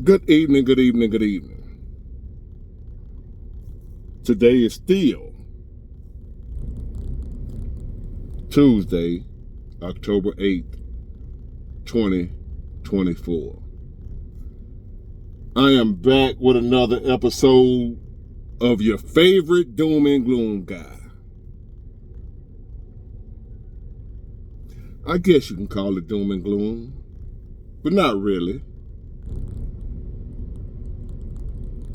Good evening, good evening, good evening. Today is still Tuesday, October 8th, 2024. I am back with another episode of your favorite doom and gloom guy. I guess you can call it doom and gloom, but not really.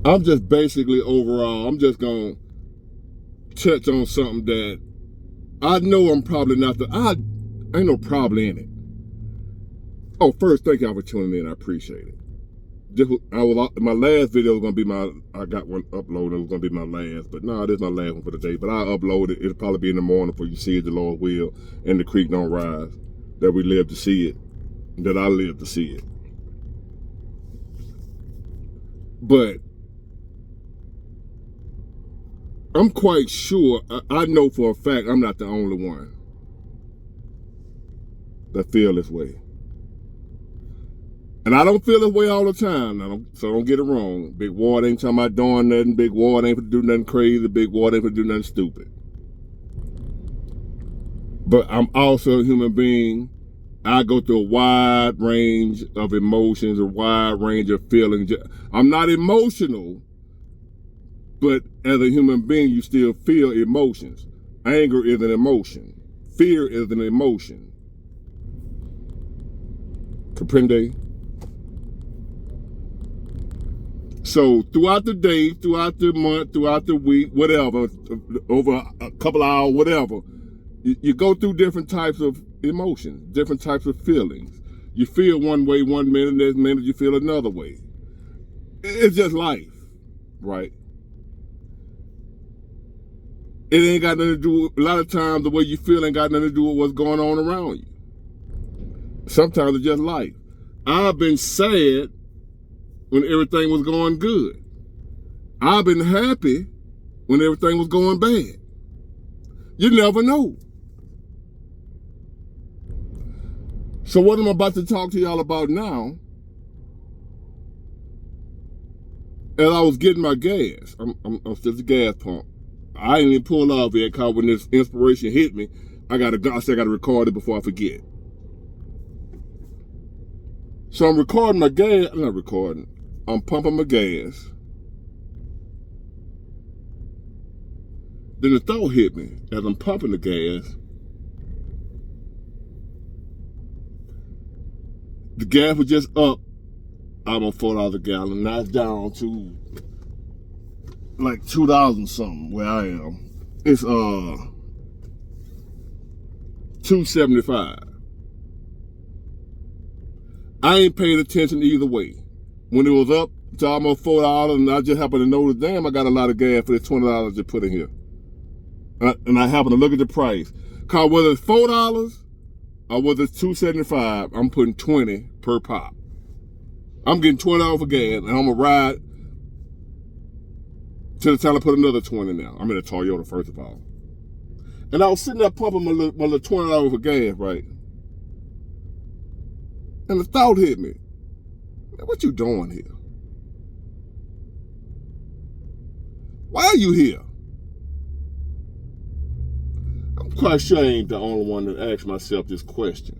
I'm just basically overall, I'm just going to touch on something that I know I'm probably not ain't no problem in it. Oh, first, thank y'all for tuning in. I appreciate it. My last video was gonna be I got one uploaded. It was gonna be my last, but no, this is my last one for the day. But I'll upload it. It'll probably be in the morning for you see it, the Lord will, and the creek don't rise. That we live to see it. That I live to see it. But I'm quite sure, I know for a fact I'm not the only one that feel this way. And I don't feel this way all the time, so don't get it wrong. Big Ward ain't talking about doing nothing. Big Ward ain't for to do nothing crazy. Big Ward ain't for to do nothing stupid. But I'm also a human being. I go through a wide range of emotions, a wide range of feelings. I'm not emotional, but as a human being, you still feel emotions. Anger is an emotion. Fear is an emotion. Comprende? So throughout the day, throughout the month, throughout the week, whatever, over a couple of hours, whatever, you go through different types of emotions, different types of feelings. You feel one way one minute, next minute you feel another way. It's just life, right? It ain't got nothing to do, a lot of times the way you feel ain't got nothing to do with what's going on around you. Sometimes it's just life. I've been sad when everything was going good. I've been happy when everything was going bad. You never know. So what I'm about to talk to y'all about now, as I was getting my gas, I'm still at the gas pump. I ain't even pull off yet, cause when this inspiration hit me, I said I gotta record it before I forget. So I'm recording my gas, I'm not recording, I'm pumping my gas. Then the thought hit me as I'm pumping the gas. The gas was just up almost $4 a gallon. Now it's down to like $2 something where I am. It's $2.75. I ain't paying attention either way. When it was up to almost $4, and I just happened to notice, damn, I got a lot of gas for the $20 they put in here. And I happened to look at the price. Cause whether it's $4 or whether it's $2.75, I'm putting 20 per pop. I'm getting $20 for gas, and I'm gonna ride till the time I put another 20 now. I'm in a Toyota, first of all. And I was sitting there pumping my little $20 for gas, right? And the thought hit me, man, what you doing here? Why are you here? I'm quite sure I ain't the only one that asked myself this question.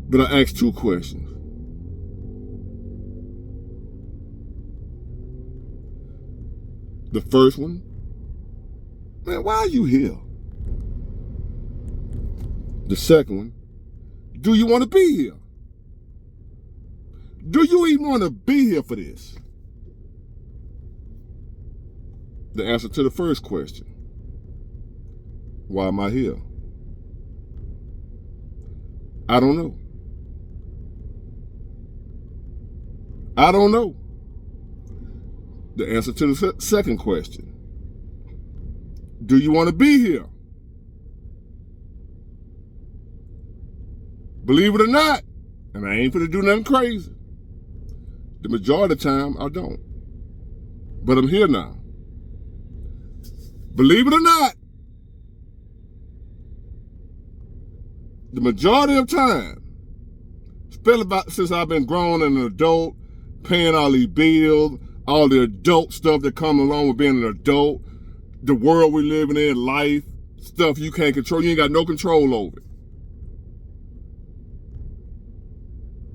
But I asked two questions. The first one, man, why are you here? The second one, do you want to be here? Do you even want to be here for this? The answer to the first question, why am I here? I don't know. I don't know. The answer to the second question, do you want to be here? Believe it or not, and I ain't finna do nothing crazy, the majority of the time I don't. But I'm here now. Believe it or not, the majority of time Especially about since I've been grown and an adult, paying all these bills, all the adult stuff that comes along with being an adult, the world we're living in, life, stuff you can't control. You ain't got no control over it.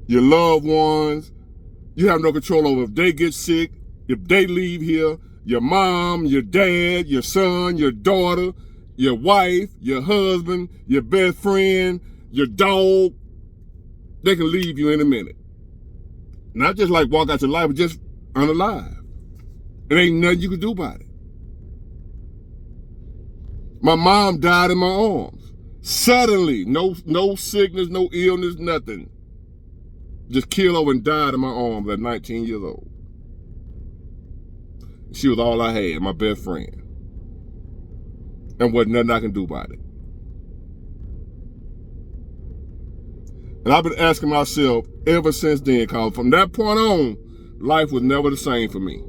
Your loved ones, you have no control over if they get sick, if they leave here, your mom, your dad, your son, your daughter, your wife, your husband, your best friend, your dog. They can leave you in a minute. Not just like walk out your life, but just unalive. It ain't nothing you can do about it. My mom died in my arms. Suddenly, no sickness, no illness, nothing. Just killed over and died in my arms at 19 years old. She was all I had, my best friend. And wasn't nothing I can do about it. And I've been asking myself ever since then, because from that point on, life was never the same for me.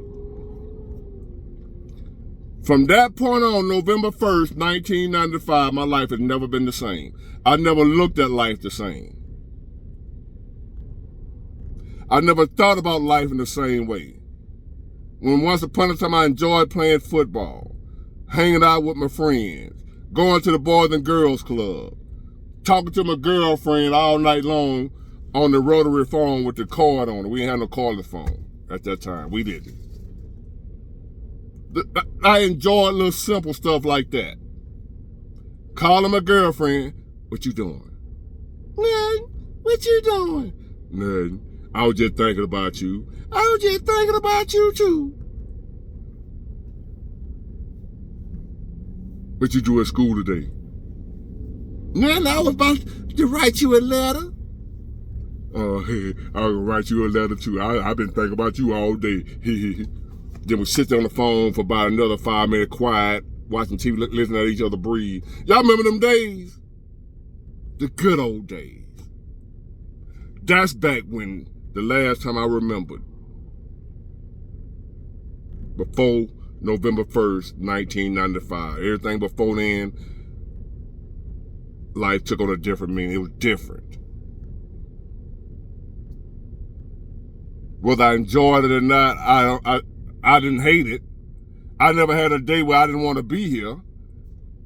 From that point on, November 1st, 1995, my life has never been the same. I never looked at life the same. I never thought about life in the same way. When once upon a time I enjoyed playing football, hanging out with my friends, going to the Boys and Girls Club, talking to my girlfriend all night long on the rotary phone with the cord on it. We didn't have no cordless phone at that time. We didn't. I enjoyed little simple stuff like that. Calling my girlfriend, what you doing? Nothing. What you doing? Nothing. I was just thinking about you. I was just thinking about you too. What you do at school today? Nothing. I was about to write you a letter. Oh, hey, I'll write you a letter too. I've been thinking about you all day. Then we sit there on the phone for about another 5 minutes quiet, watching TV, listening at each other breathe. Y'all remember them days? The good old days. That's back when the last time I remembered. Before November 1st, 1995. Everything before then, life took on a different meaning. It was different. Whether I enjoyed it or not, I didn't hate it. I never had a day where I didn't want to be here,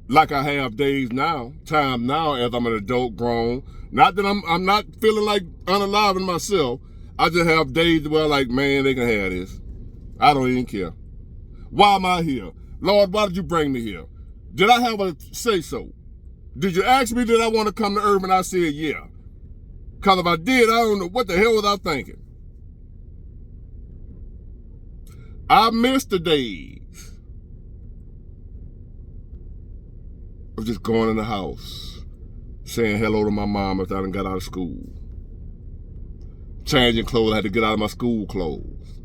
like I have days now, time now as I'm an adult, grown. Not that I'm not feeling like unalive in myself. I just have days where like, man, they can have this. I don't even care. Why am I here? Lord, why did you bring me here? Did I have a say so? Did you ask me did I want to come to earth? And I said, yeah. Because if I did, I don't know what the hell was I thinking. I miss the days of just going in the house, saying hello to my mom after I done got out of school. Changing clothes, I had to get out of my school clothes.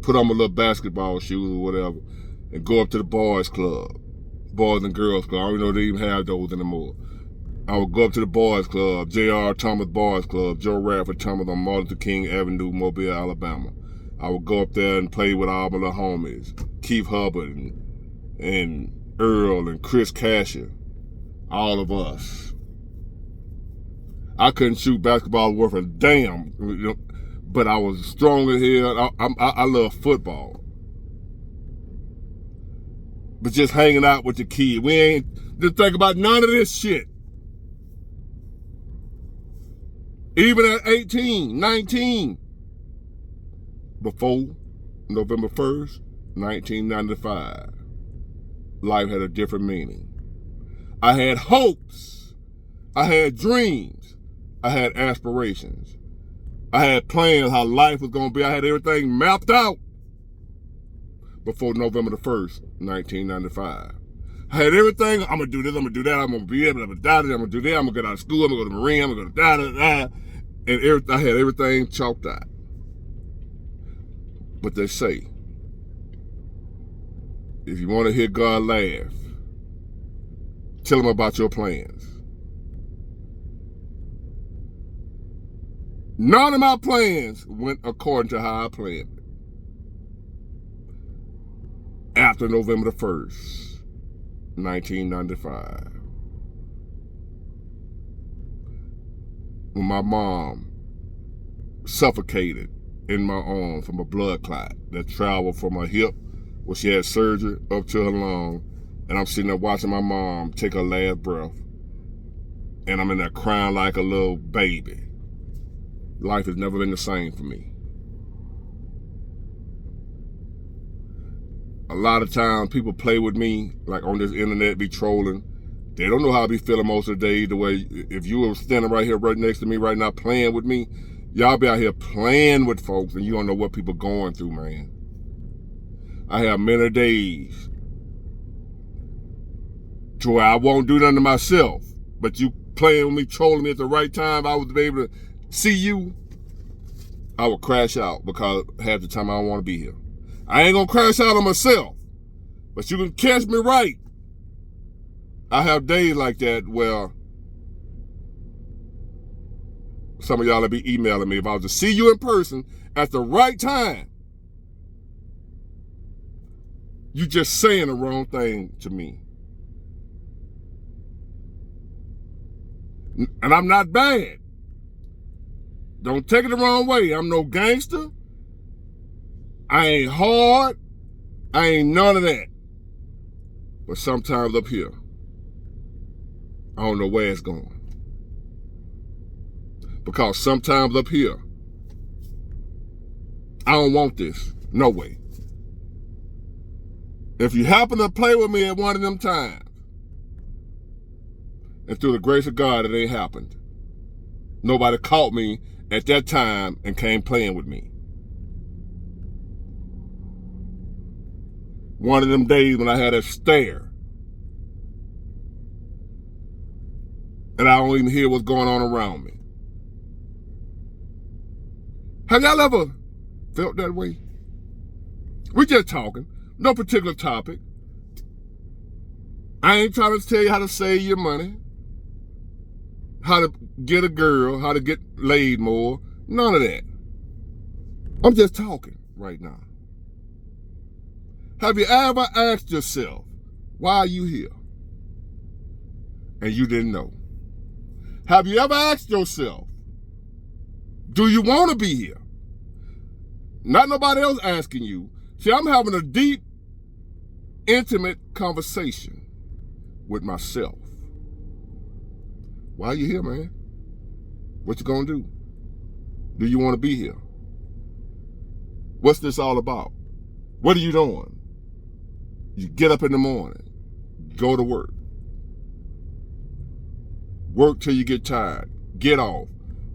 Put on my little basketball shoes or whatever, and go up to the boys club. Boys and Girls Club. I don't even know if they even have those anymore. I would go up to the boys club, J.R. Thomas Boys Club, Joe Radford Thomas on Martin Luther King Avenue, Mobile, Alabama. I would go up there and play with all my little homies, Keith Hubbard and Earl and Chris Casher, all of us. I couldn't shoot basketball worth a damn, but I was strong as hell. I love football. But just hanging out with the kids. We ain't didn't think about none of this shit. Even at 18, 19. Before November 1st, 1995, life had a different meaning. I had hopes. I had dreams. I had aspirations. I had plans how life was going to be. I had everything mapped out before November the 1st, 1995. I had everything. I'm going to do this. I'm going to do that. I'm going to be able to die. I'm going to do that. I'm going to get out of school. I'm going to go to the Marine. I'm going to go to da. And I had everything chalked out. But they say, if you want to hear God laugh, tell him about your plans. None of my plans went according to how I planned it. After November the 1st, 1995. when my mom suffocated in my arm from a blood clot that traveled from her hip where she had surgery up to her lung. And I'm sitting there watching my mom take her last breath. And I'm in there crying like a little baby. Life has never been the same for me. A lot of times people play with me, like on this internet, be trolling. They don't know how I be feeling most of the day. The way, if you were standing right here, right next to me right now, playing with me, y'all be out here playing with folks and you don't know what people going through, man. I have many days to where I won't do nothing to myself, but you playing with me, trolling me at the right time, I would be able to see you, I would crash out because half the time I don't want to be here. I ain't gonna crash out on myself, but you can catch me right. I have days like that where some of y'all will be emailing me if I was to see you in person at the right time. You just saying the wrong thing to me. And I'm not bad. Don't take it the wrong way. I'm no gangster. I ain't hard. I ain't none of that. But sometimes up here, I don't know where it's going. Because sometimes up here, I don't want this. No way. If you happen to play with me at one of them times, and through the grace of God, it ain't happened. Nobody caught me at that time and came playing with me. One of them days when I had a stare, and I don't even hear what's going on around me. Have y'all ever felt that way? We just talking, no particular topic. I ain't trying to tell you how to save your money, how to get a girl, how to get laid more. None of that. I'm just talking right now. Have you ever asked yourself, why are you here? And you didn't know. Have you ever asked yourself, do you want to be here? Not nobody else asking you. See, I'm having a deep, intimate conversation with myself. Why are you here, man? What you gonna do? Do you want to be here? What's this all about? What are you doing? You get up in the morning, go to work. Work till you get tired, get off.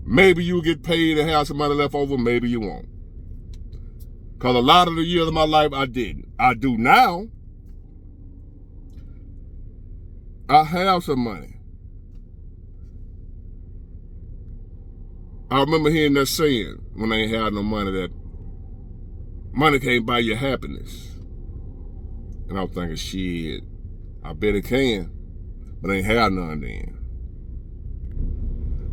Maybe you'll get paid and have some money left over, maybe you won't. Because a lot of the years of my life, I didn't. I do now. I have some money. I remember hearing that saying when I ain't had no money, that money can't buy you happiness. And I was thinking, shit, I bet it can, but I ain't had none then.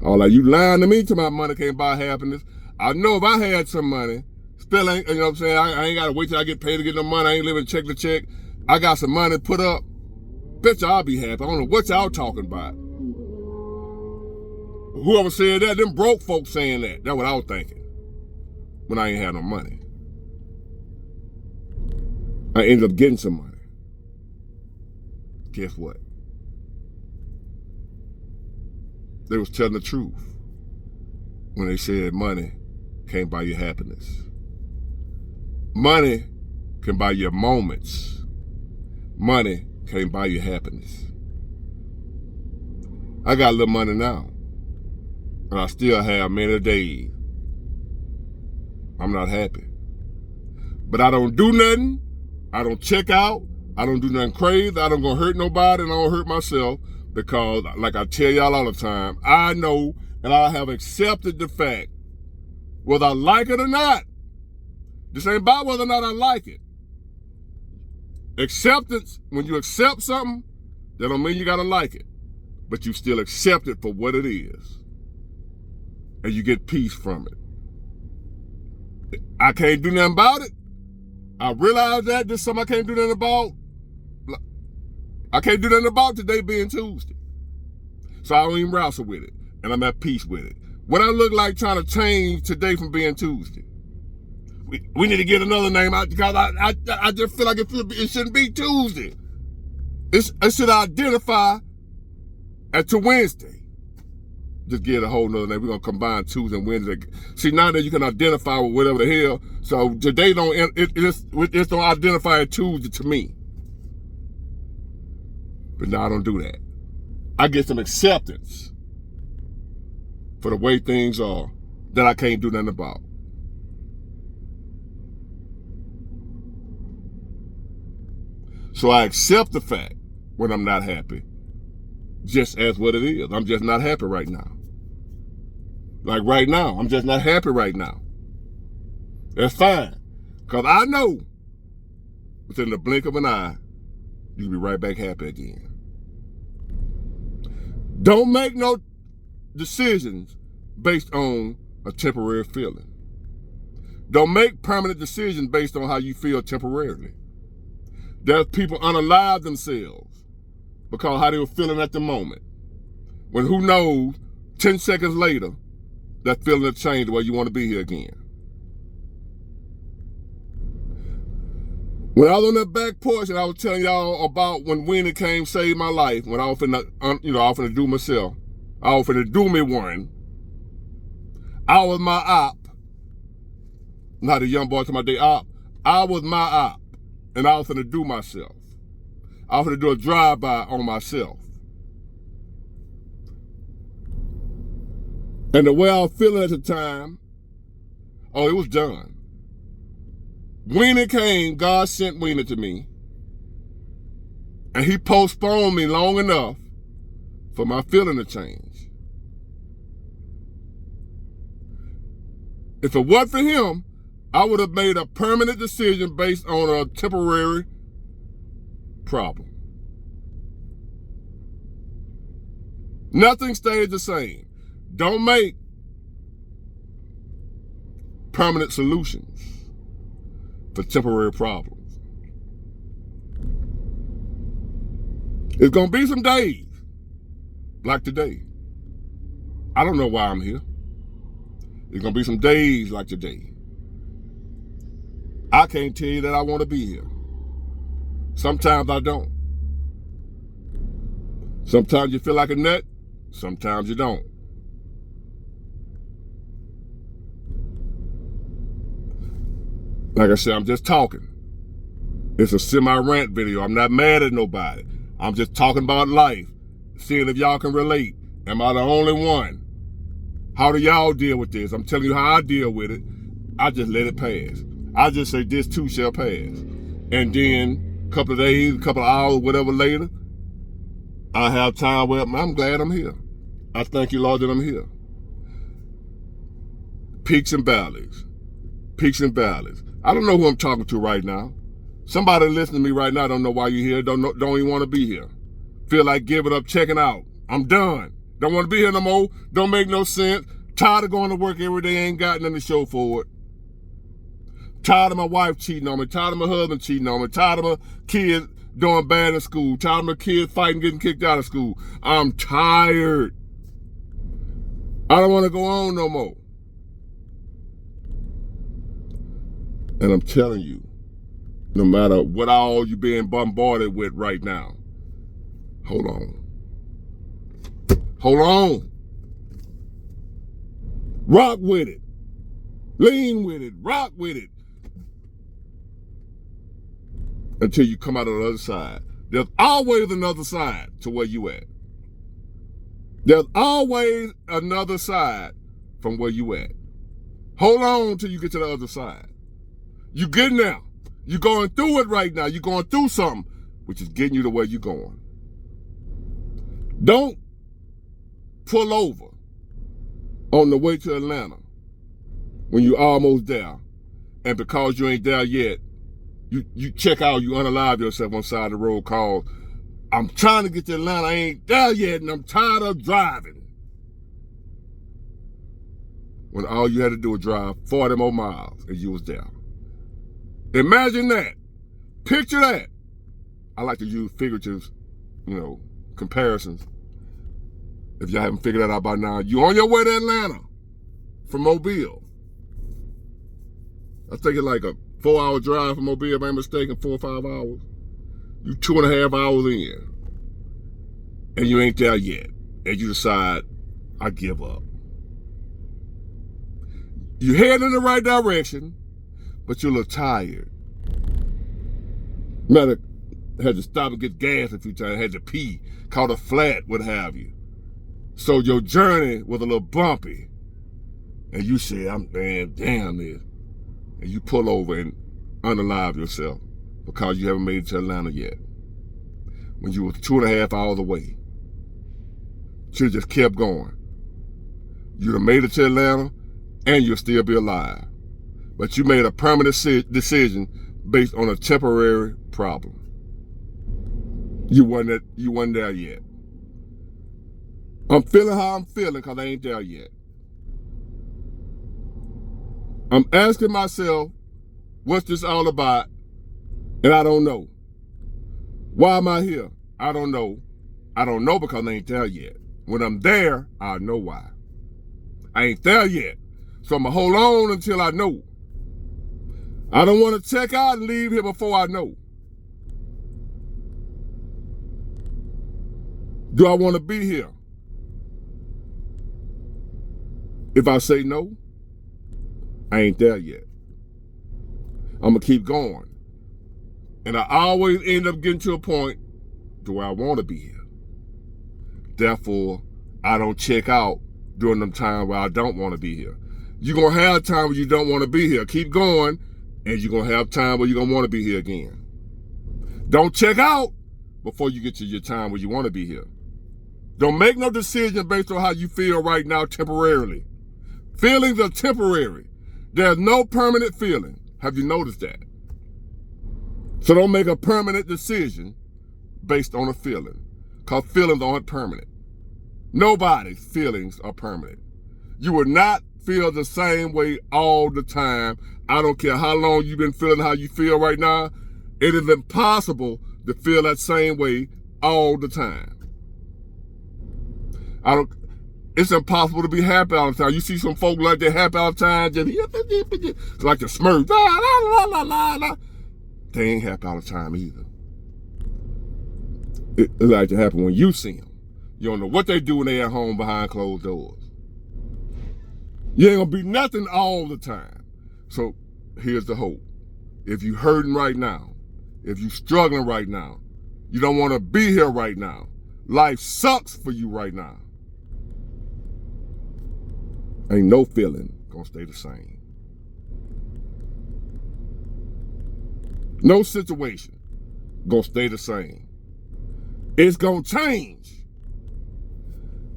I was like, you lying to me till my money can't buy happiness. I know if I had some money, still ain't, you know what I'm saying, I ain't got to wait till I get paid to get no money. I ain't living check to check. I got some money put up. Bet y'all be happy. I don't know what y'all talking about. Whoever said that, them broke folks saying that. That's what I was thinking when I ain't had no money. I ended up getting some money. Guess what? They was telling the truth when they said money can't buy you happiness. Money can buy you moments. Money can't buy you happiness. I got a little money now, and I still have many days I'm not happy. But I don't do nothing. I don't check out. I don't do nothing crazy. I don't go hurt nobody, and I don't hurt myself because, like I tell y'all all the time, I know and I have accepted the fact, whether I like it or not. This ain't about whether or not I like it. Acceptance, when you accept something, that don't mean you gotta like it, but you still accept it for what it is, and you get peace from it. I can't do nothing about it. I realize that this is something I can't do nothing about. I can't do nothing about today being Tuesday. So I don't even wrestle with it. And I'm at peace with it. What I look like trying to change today from being Tuesday. We need to get another name out because I just feel like it shouldn't be Tuesday. It should identify to Wednesday. Just get a whole nother name. We're gonna combine Tuesday and Wednesday. See, now that you can identify with whatever the hell. So today it just don't identify as Tuesday to me. But now I don't do that. I get some acceptance for the way things are that I can't do nothing about. So I accept the fact when I'm not happy, just as what it is. I'm just not happy right now. Like right now, I'm just not happy right now. That's fine. Because I know within the blink of an eye, you'll be right back happy again. Don't make no decisions based on a temporary feeling. Don't make permanent decisions based on how you feel temporarily. There's people unalive themselves because how they were feeling at the moment. When who knows, 10 seconds later, that feeling will change the way you want to be here again. When I was on that back porch and I was telling y'all about when Winnie came saved my life, when I was finna do myself, I was finna do me one. I was my op. Not a young boy to my day op. I was my op. And I was finna do myself. I was finna do a drive-by on myself. And the way I was feeling at the time, it was done. Weenie came, God sent Weenie to me. And he postponed me long enough for my feeling to change. If it wasn't for him, I would have made a permanent decision based on a temporary problem. Nothing stays the same. Don't make permanent solutions for temporary problems. It's gonna be some days like today. I don't know why I'm here. It's gonna be some days like today. I can't tell you that I want to be here. Sometimes I don't. Sometimes you feel like a nut, sometimes you don't. Like I said, I'm just talking. It's a semi-rant video. I'm not mad at nobody. I'm just talking about life, seeing if y'all can relate. Am I the only one? How do y'all deal with this? I'm telling you how I deal with it. I just let it pass. I just say this too shall pass. And then a couple of days, a couple of hours, whatever later, I have time where I'm glad I'm here. I thank you, Lord, that I'm here. Peaks and valleys. Peaks and valleys. I don't know who I'm talking to right now. Somebody listening to me right now don't know why you're here, don't even want to be here. Feel like giving up, checking out. I'm done. Don't want to be here no more. Don't make no sense. Tired of going to work every day, ain't got nothing to show for it. Tired of my wife cheating on me. Tired of my husband cheating on me. Tired of my kids doing bad in school. Tired of my kids fighting, getting kicked out of school. I'm tired. I don't want to go on no more. And I'm telling you, no matter what all you're being bombarded with right now, hold on. Hold on. Rock with it. Lean with it. Rock with it. Until you come out on the other side. There's always another side to where you at. There's always another side from where you at. Hold on till you get to the other side. You getting there. You're going through it right now. You're going through something, which is getting you to where you're going. Don't pull over on the way to Atlanta when you're almost there. And because you ain't there yet, you check out, you unalive yourself on the side of the road called, I'm trying to get to Atlanta, I ain't there yet, and I'm tired of driving. When all you had to do was drive 40 more miles and you was there. Imagine that. Picture that. I like to use figurative, comparisons. If y'all haven't figured that out by now, you on your way to Atlanta. from Mobile. I think it's like a 4-hour drive from Mobile, if I'm mistaken, 4 or 5 hours. You 2.5 hours in, and you ain't there yet, and you decide, I give up. You head in the right direction, but you're a little tired. Had to stop and get gas a few times, had to pee, caught a flat, what have you. So your journey was a little bumpy, and you say, damn this. And you pull over and unalive yourself because you haven't made it to Atlanta yet. When you were 2.5 hours away. Should have just kept going. You'd have made it to Atlanta and you'll still be alive. But you made a permanent decision based on a temporary problem. You wasn't there yet. I'm feeling how I'm feeling because I ain't there yet. I'm asking myself, what's this all about? And I don't know. Why am I here? I don't know. I don't know because I ain't there yet. When I'm there, I'll know why. I ain't there yet. So I'm going to hold on until I know. I don't want to check out and leave here before I know. Do I want to be here? If I say no, I ain't there yet. I'm going to keep going. And I always end up getting to a point to where I want to be here. Therefore, I don't check out during them times where I don't want to be here. You're going to have time where you don't want to be here. Keep going, and you're going to have time where you're going to want to be here again. Don't check out before you get to your time where you want to be here. Don't make no decision based on how you feel right now temporarily. Feelings are temporary. There's no permanent feeling. Have you noticed that? So don't make a permanent decision based on a feeling, because feelings aren't permanent. Nobody's feelings are permanent. You will not feel the same way all the time. I don't care how long you've been feeling how you feel right now. It is impossible to feel that same way all the time. It's impossible to be happy all the time. You see some folk like they're happy all the time, just like the Smurfs. They ain't happy all the time either. It like to happen when you see them. You don't know what they do when they at home behind closed doors. You ain't gonna be nothing all the time. So here's the hope. If you hurting right now, if you struggling right now, you don't want to be here right now. Life sucks for you right now. Ain't no feeling gonna stay the same. No situation gonna stay the same. It's gonna change.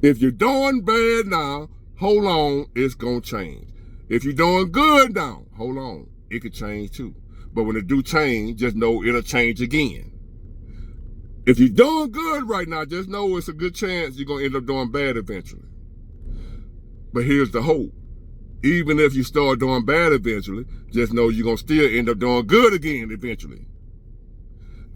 If you're doing bad now, hold on, it's gonna change. If you're doing good now, hold on, it could change too. But when it do change, just know it'll change again. If you're doing good right now, just know it's a good chance you're gonna end up doing bad eventually. But here's the hope. Even if you start doing bad eventually, just know you're gonna still end up doing good again eventually.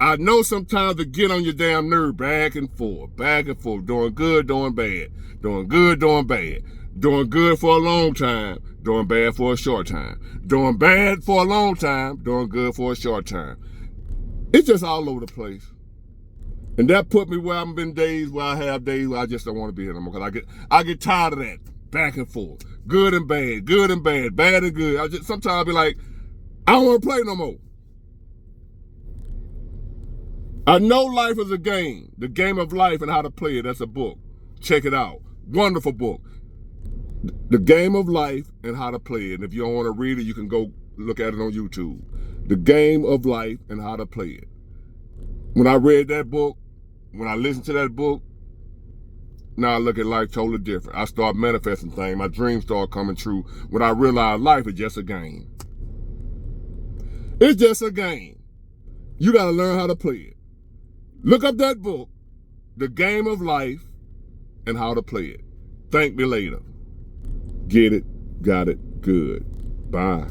I know sometimes to get on your damn nerve back and forth, doing good, doing bad, doing good, doing bad, doing good for a long time, doing bad for a short time, doing bad for a long time, doing good for a short time. It's just all over the place. And that put me where I've been days where I have days where I just don't want to be here no more, because I get tired of that back and forth, good and bad, bad and good. Sometimes I'll be like, I don't want to play no more. I know life is a game, the game of life and how to play it. That's a book. Check it out. Wonderful book. The Game of Life and How to Play It. And if you don't want to read it, you can go look at it on YouTube. The Game of Life and How to Play It. When I read that book, when I listened to that book, now I look at life totally different. I start manifesting things. My dreams start coming true when I realize life is just a game. It's just a game. You got to learn how to play it. Look up that book, The Game of Life and How to Play It. Thank me later. Get it, got it, good. Bye.